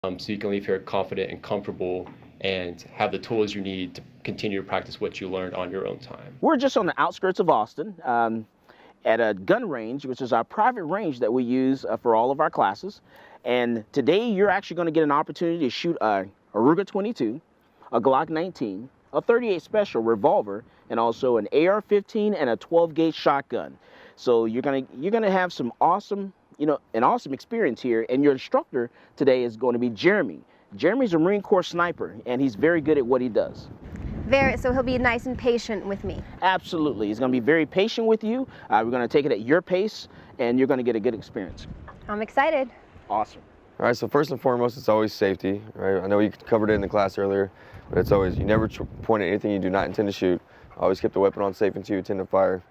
so you can leave here confident and comfortable and have the tools you need to continue to practice what you learned on your own time. We're just on the outskirts of Austin at a gun range, which is our private range that we use for all of our classes. And today you're actually going to get an opportunity to shoot a Ruger 22, a Glock 19, a 38 Special revolver, and also an AR-15 and a 12-gauge shotgun. So you're gonna have some awesome, an awesome experience here. And your instructor today is going to be Jeremy. Jeremy's a Marine Corps sniper, and he's very good at what he does. So he'll be nice and patient with me. Absolutely. He's going to be very patient with you. We're going to take it at your pace, and you're going to get a good experience. I'm excited. Awesome. All right, so first and foremost, it's always safety, right? I know you covered it in the class earlier, but it's always, you never point at anything you do not intend to shoot. Always keep the weapon on safe until you intend to fire,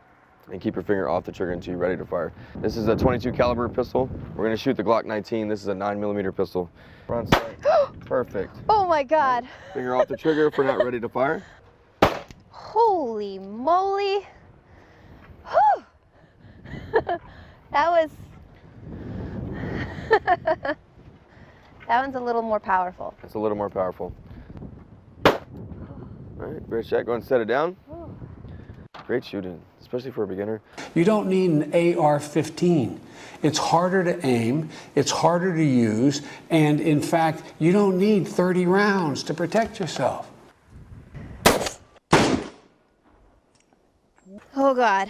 and keep your finger off the trigger until you're ready to fire. This is a 22 caliber pistol. We're going to shoot the Glock 19. This is a 9mm pistol. Front sight. Perfect. Oh my God. Right. Finger off the trigger if we're not ready to fire. Holy moly. Whew. That was... that one's a little more powerful. It's a little more powerful. All right, great shot. Go ahead and set it down. Ooh. Great shooting, especially for a beginner. You don't need an AR-15. It's harder to aim, it's harder to use, and in fact, you don't need 30 rounds to protect yourself. Oh God.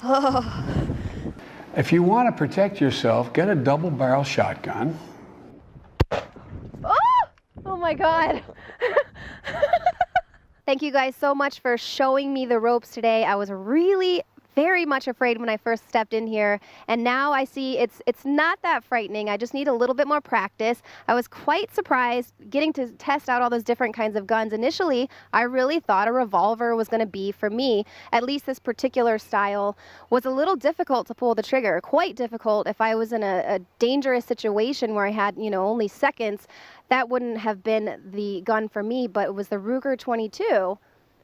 Oh. If you want to protect yourself, get a double-barrel shotgun. Oh my God. Thank you guys so much for showing me the ropes today. I was really very much afraid when I first stepped in here, and now I see it's not that frightening. I just need a little bit more practice. I was quite surprised getting to test out all those different kinds of guns. Initially, I really thought a revolver was going to be for me. At least this particular style was a little difficult to pull the trigger, quite difficult. If I was in a dangerous situation where I had, only seconds, that wouldn't have been the gun for me, but it was the Ruger 22,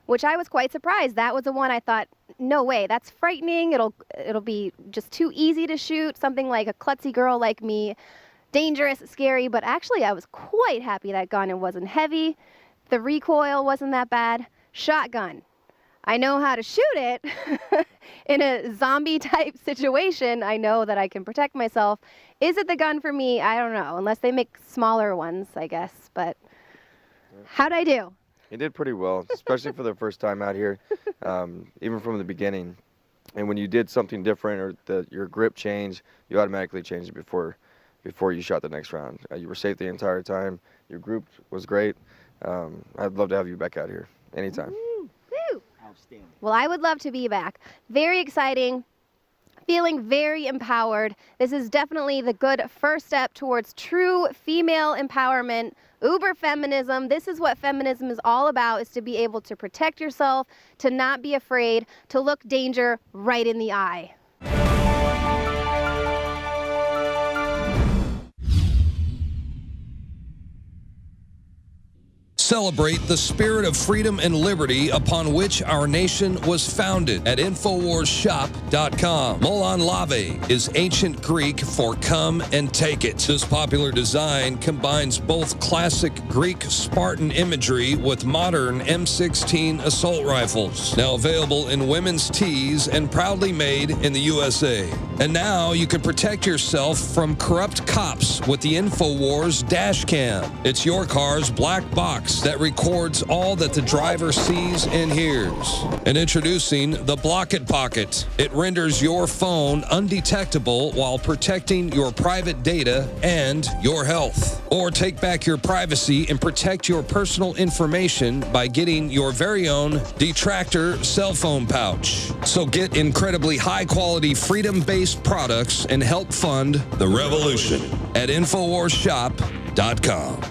which I was quite surprised. That was the one I thought, no way, that's frightening. It'll be just too easy to shoot, something like a klutzy girl like me. Dangerous, scary, but actually I was quite happy that gun. It wasn't heavy. The recoil wasn't that bad. Shotgun. I know how to shoot it in a zombie type situation. I know that I can protect myself. Is it the gun for me? I don't know, unless they make smaller ones, I guess, but how'd I do? You did pretty well, especially for the first time out here, even from the beginning. And when you did something different or your grip changed, you automatically changed it before you shot the next round. You were safe the entire time. Your group was great. I'd love to have you back out here anytime. Woo! Outstanding. Well, I would love to be back. Very exciting. Feeling very empowered. This is definitely the good first step towards true female empowerment, uber feminism. This is what feminism is all about, is to be able to protect yourself, to not be afraid, to look danger right in the eye. Celebrate the spirit of freedom and liberty upon which our nation was founded at INFOWARSShop.com. Molon Lave is ancient Greek for come and take it. This popular design combines both classic Greek Spartan imagery with modern M16 assault rifles. Now available in women's tees and proudly made in the USA. And now you can protect yourself from corrupt cops with the INFOWARS dash cam. It's your car's black box that records all that the driver sees and hears. And introducing the Block It Pocket. It renders your phone undetectable while protecting your private data and your health. Or take back your privacy and protect your personal information by getting your very own Detractor cell phone pouch. So get incredibly high-quality, freedom-based products and help fund the revolution at INFOWARSShop.com.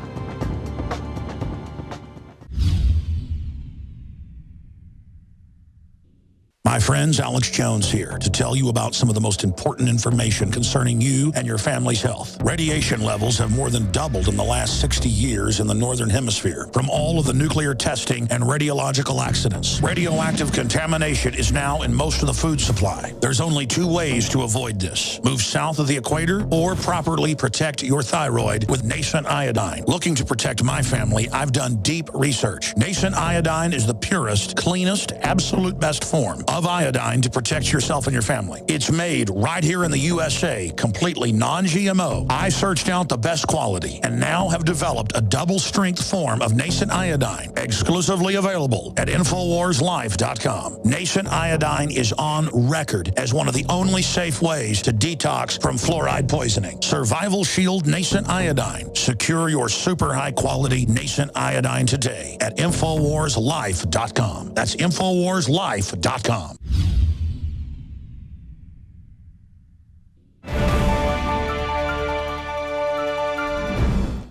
My friends, Alex Jones here to tell you about some of the most important information concerning you and your family's health. Radiation levels have more than doubled in the last 60 years in the Northern Hemisphere from all of the nuclear testing and radiological accidents. Radioactive contamination is now in most of the food supply. There's only 2 ways to avoid this. Move south of the equator or properly protect your thyroid with nascent iodine. Looking to protect my family, I've done deep research. Nascent iodine is the purest, cleanest, absolute best form of iodine to protect yourself and your family. It's made right here in the USA, completely non-GMO. I searched out the best quality and now have developed a double-strength form of nascent iodine, exclusively available at INFOWARSLife.com. Nascent iodine is on record as one of the only safe ways to detox from fluoride poisoning. Survival Shield Nascent Iodine. Secure your super high-quality nascent iodine today at INFOWARSLife.com. That's INFOWARSLife.com.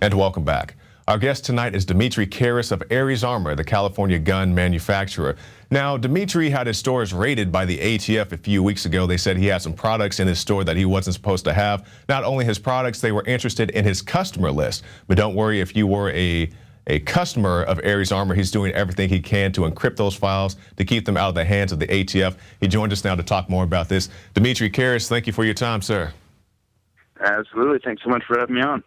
And welcome back. Our guest tonight is Dimitri Karas of Aries Armor, the California gun manufacturer. Now, Dimitri had his stores raided by the ATF a few weeks ago. They said he had some products in his store that he wasn't supposed to have. Not only his products, they were interested in his customer list. But don't worry, if you were a customer of Aries Armor, he's doing everything he can to encrypt those files to keep them out of the hands of the ATF. He joined us now to talk more about this. Dimitri Karas, thank you for your time, sir. Absolutely. Thanks so much for having me on.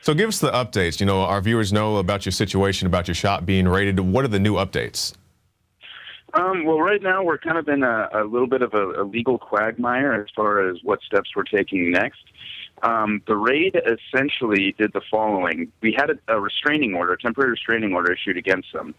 So give us the updates. You know, our viewers know about your situation, about your shop being raided. What are the new updates? Well, right now we're kind of in a little bit of a legal quagmire as far as what steps we're taking next. The raid essentially did the following. We had a restraining order, a temporary restraining order issued against them.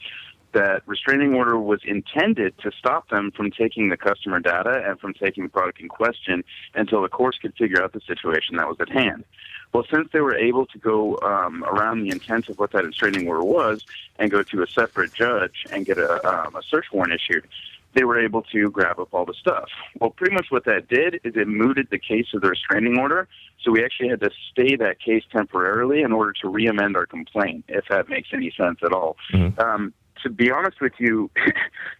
That restraining order was intended to stop them from taking the customer data and from taking the product in question until the courts could figure out the situation that was at hand. Well, since they were able to go around the intent of what that restraining order was and go to a separate judge and get a search warrant issued, they were able to grab up all the stuff. Well, pretty much what that did is it mooted the case of the restraining order, so we actually had to stay that case temporarily in order to re-amend our complaint, if that makes any sense at all. Mm-hmm. To be honest with you,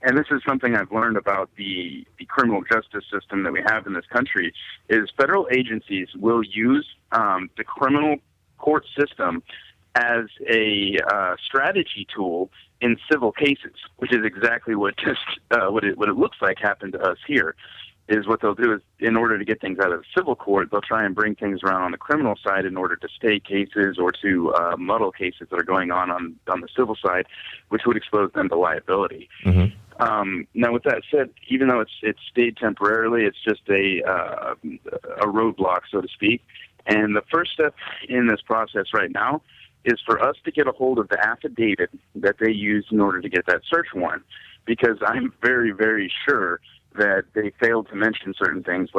and this is something I've learned about the criminal justice system that we have in this country, is federal agencies will use the criminal court system as a strategy tool in civil cases, which is exactly what what it looks like happened to us here. Is what they'll do is, in order to get things out of the civil court, they'll try and bring things around on the criminal side in order to stay cases or to muddle cases that are going on the civil side, which would expose them to liability. Mm-hmm. Now, with that said, even though it's stayed temporarily, it's just a roadblock, so to speak. And the first step in this process right now is for us to get a hold of the affidavit that they used in order to get that search warrant, because I'm very, very sure that they failed to mention certain things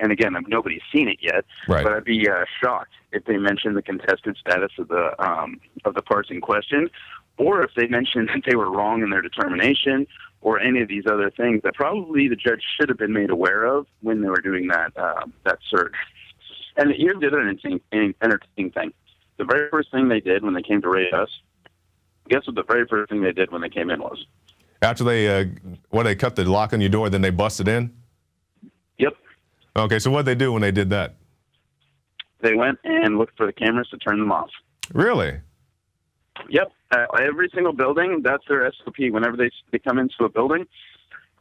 and again, nobody's seen it yet, right. But I'd be shocked if they mentioned the contested status of the parts in question, or if they mentioned that they were wrong in their determination, or any of these other things that probably the judge should have been made aware of when they were doing that search. And here's the other entertaining thing. The very first thing they did when they came to raid us, guess what the very first thing they did when they came in was? After they cut the lock on your door, then they busted in? Yep. Okay, so what did they do when they did that? They went and looked for the cameras to turn them off. Really? Yep. Every single building, that's their SOP. Whenever they come into a building,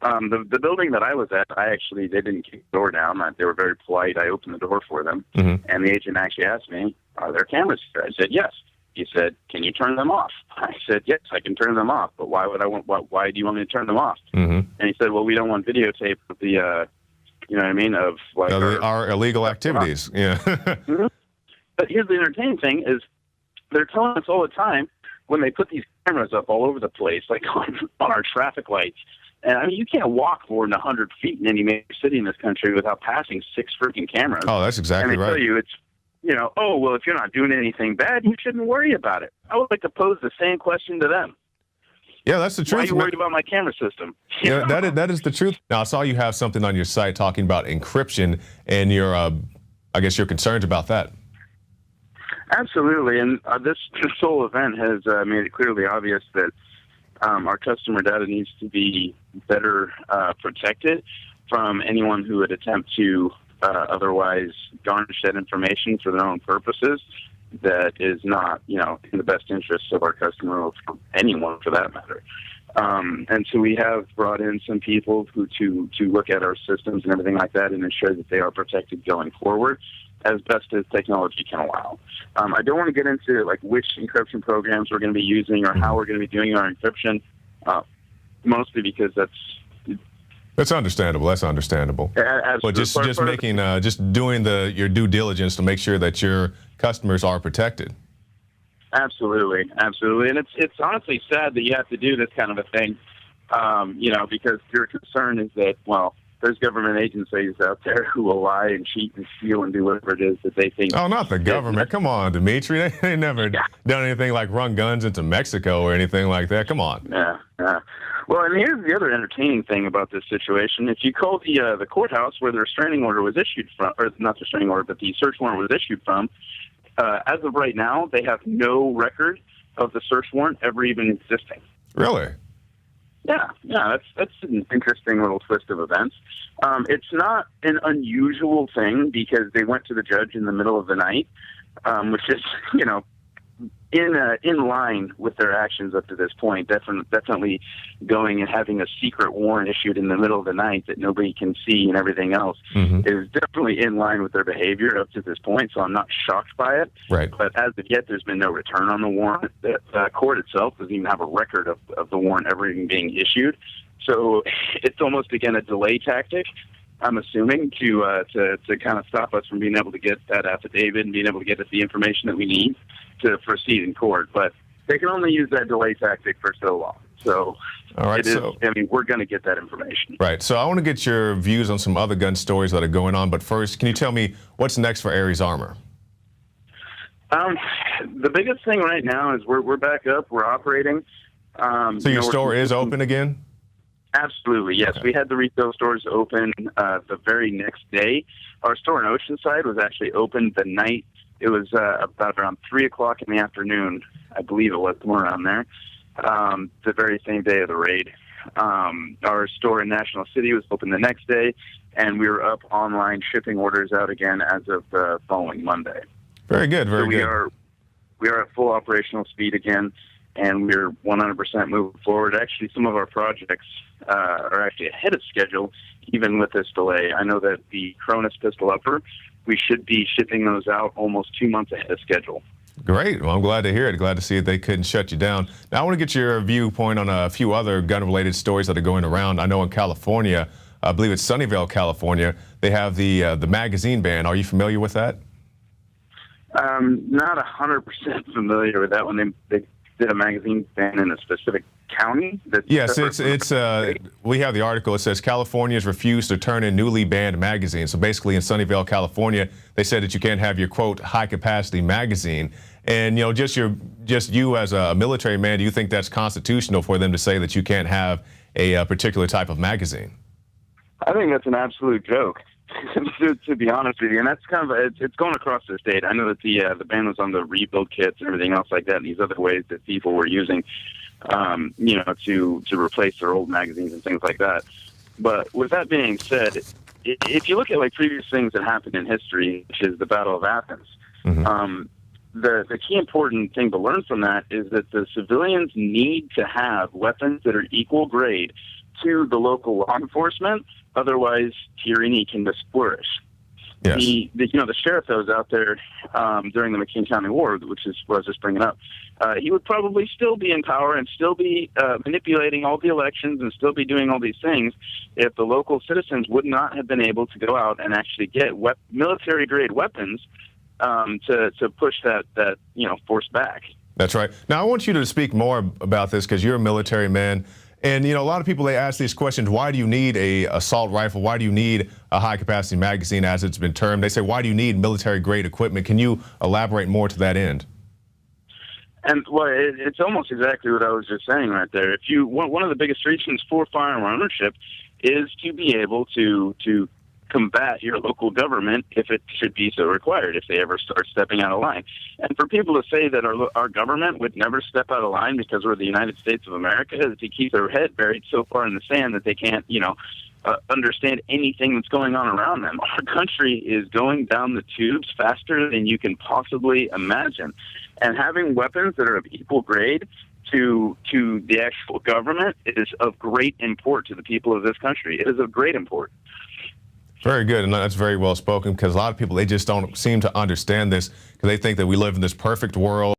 the building that I was at, they didn't keep the door down. They were very polite. I opened the door for them, mm-hmm. And the agent actually asked me, "Are there cameras here?" I said, "Yes." He said, "Can you turn them off?" I said, "Yes, I can turn them off, but why do you want me to turn them off?" Mm-hmm. And he said, "Well, we don't want videotape of the, you know what I mean, of like our illegal activities." Yeah. Mm-hmm. But here's the entertaining thing: is they're telling us all the time when they put these cameras up all over the place, like on our traffic lights. And I mean, you can't walk more than 100 feet in any major city in this country without passing 6 freaking cameras. Oh, that's exactly right. And they tell you it's, oh, well, if you're not doing anything bad, you shouldn't worry about it. I would like to pose the same question to them. Yeah, that's the truth. Why are you worried about my camera system? Yeah, that is the truth. Now, I saw you have something on your site talking about encryption and your, I guess, your concerns about that. Absolutely, and this whole event has made it clearly obvious that Our customer data needs to be better protected from anyone who would attempt to otherwise garnish that information for their own purposes. That is not, in the best interests of our customer or anyone for that matter. And so we have brought in some people who to look at our systems and everything like that and ensure that they are protected going forward as best as technology can allow. I don't want to get into like which encryption programs we're going to be using or how we're going to be doing our encryption, mostly because That's understandable. That's understandable. But just making just doing your due diligence to make sure that your customers are protected. Absolutely, and it's honestly sad that you have to do this kind of a thing, because your concern is that there's government agencies out there who will lie and cheat and steal and do whatever it is that they think. Oh, not the government. Come on, Dimitri. They never done anything like run guns into Mexico or anything like that. Come on. Yeah. Well, and here's the other entertaining thing about this situation. If you call the courthouse where the restraining order was issued from, or not the restraining order, but the search warrant was issued from, as of right now, they have no record of the search warrant ever even existing. Really? Yeah, that's an interesting little twist of events. It's not an unusual thing because they went to the judge in the middle of the night, which is, in line with their actions up to this point. Definitely going and having a secret warrant issued in the middle of the night that nobody can see and everything else is definitely in line with their behavior up to this point. So I'm not shocked by it. Right. But as of yet, there's been no return on the warrant. The court itself doesn't even have a record of the warrant ever even being issued. So it's almost again a delay tactic, I'm assuming, to kind of stop us from being able to get that affidavit and being able to get us the information that we need to proceed in court. But they can only use that delay tactic for so long. So, all right, we're going to get that information. Right. So I want to get your views on some other gun stories that are going on. But first, can you tell me what's next for Aries Armor? The biggest thing right now is we're back up. We're operating. So your store is open again? Absolutely, yes. Okay. We had the retail stores open the very next day. Our store in Oceanside was actually open the night. It was about around 3 o'clock in the afternoon, I believe it was, somewhere around there, the very same day of the raid. Our store in National City was open the next day, and we were up online shipping orders out again as of the following Monday. Very good, very good. We are at full operational speed again, and we're 100% moving forward. Actually, some of our projects are actually ahead of schedule, even with this delay. I know that the Cronus pistol upper, we should be shipping those out almost 2 months ahead of schedule. Great. Well, I'm glad to hear it. Glad to see that they couldn't shut you down. Now, I want to get your viewpoint on a few other gun-related stories that are going around. I know in California, I believe it's Sunnyvale, California, they have the magazine ban. Are you familiar with that? Not 100% familiar with that one. They did a magazine ban in a specific county? Yes, it's we have the article. It says California has refused to turn in newly banned magazines. So basically in Sunnyvale, California, they said that you can't have your, quote, high-capacity magazine. And, just you as a military man, do you think that's constitutional for them to say that you can't have a particular type of magazine? I think that's an absolute joke. to be honest with you, and that's kind of it's going across the state. I know that the ban was on the rebuild kits and everything else like that, and these other ways that people were using, to replace their old magazines and things like that. But with that being said, if you look at like previous things that happened in history, which is the Battle of Athens, the key important thing to learn from that is that the civilians need to have weapons that are equal grade to the local law enforcement. Otherwise, tyranny can just flourish. Yes. The sheriff that was out there during the McKean County War, which is what I was just bringing up, he would probably still be in power and still be manipulating all the elections and still be doing all these things if the local citizens would not have been able to go out and actually get military-grade weapons to push that force back. That's right. Now, I want you to speak more about this because you're a military man. And, a lot of people, they ask these questions, why do you need a assault rifle? Why do you need a high-capacity magazine, as it's been termed? They say, why do you need military-grade equipment? Can you elaborate more to that end? And, well, it's almost exactly what I was just saying right there. One of the biggest reasons for firearm ownership is to be able to combat your local government if it should be so required, if they ever start stepping out of line. And for people to say that our government would never step out of line because we're the United States of America is to keep their head buried so far in the sand that they can't, understand anything that's going on around them. Our country is going down the tubes faster than you can possibly imagine. And having weapons that are of equal grade to the actual government is of great import to the people of this country. It is of great import. Very good, and that's very well spoken, because a lot of people, they just don't seem to understand this, because they think that we live in this perfect world.